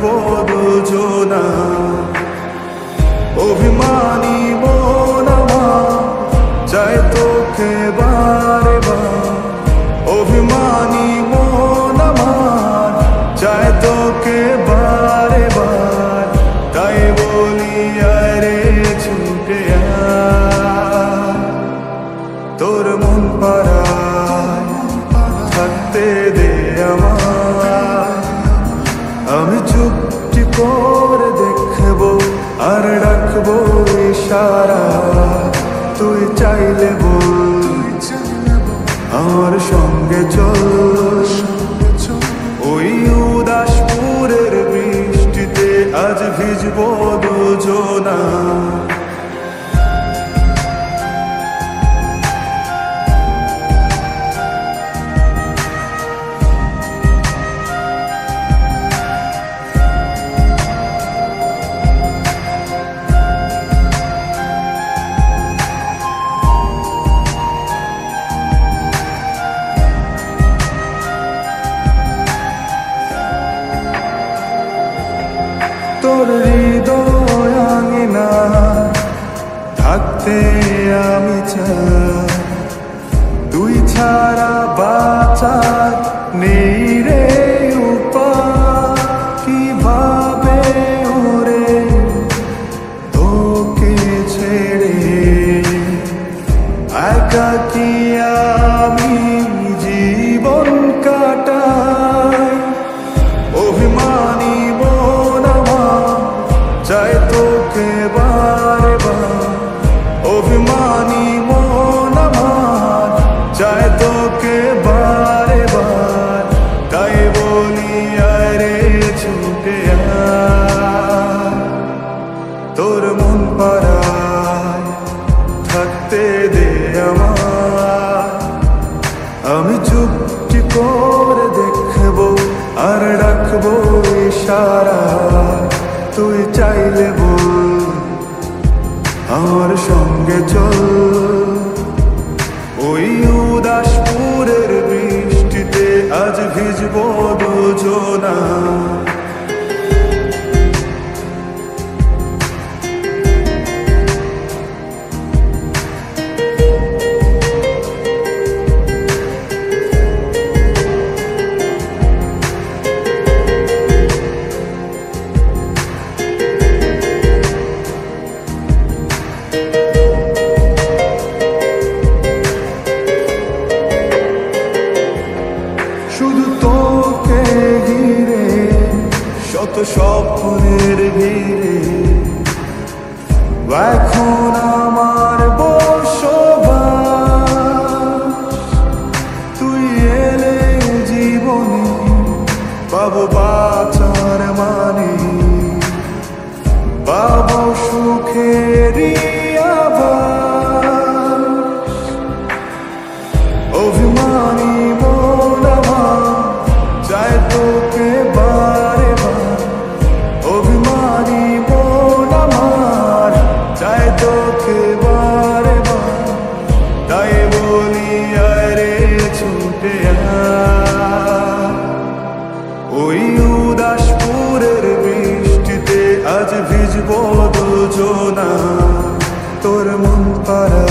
ভিজবো দুজনা। অভিমানী মন আমার চায় তোকে বারে বার, অভিমানী মন আমার চায় তোকে বারে বার। তাই বলি আরে ছুটে আয়, তোর মন পাড়ায় থাকতে দে আমায়। আমি চুপটি করে দেখবো আর রাখবো ইশারা, তুই চাইলে বল আমার সঙ্গে চল। ওই উদাসপুরের বৃষ্টিতে আজ ভিজবো দুজনা। তোর হৃদয় আঙিনা থাকতে আমি চাই, তুই ছাড়া বাঁচার নেই রে উপায়। কিভাবে ওরে তোকে ছেড়ে একাকী আমি জীবন কাটাই। অভিমানী চাই তোকে বারে বার, অভিমানী মন আমার চাই তোকে বারে বার। তাই বলি আরে ছুটে আয়, তোর মন পাড়ায় থাকতে দে আমায়। আমি চুপটি করে দেখবো আর রাখবো ইশারা, তুই চাইলে বল আমার সঙ্গে চল। ওই উদাসপুরের বৃষ্টিতে আজ ভিজবো দুজনা। শুধু তোকে ঘিরে শত স্বপ্নের ভিড়ে এখন আমার বসবাস। তুই এলে জীবনে পাবো বাঁচার মানে, পাবো সুখেরই আভাস। অভিমানী চাই তোকে বারে বার, অভিমানী মন আমার চাই তোকে বারে বার। তাই বলি আরে ছুটে আয়, ওই উদাসপুরের বৃষ্টিতে আজ ভিজবো দুজনা। তোর মন পাড়া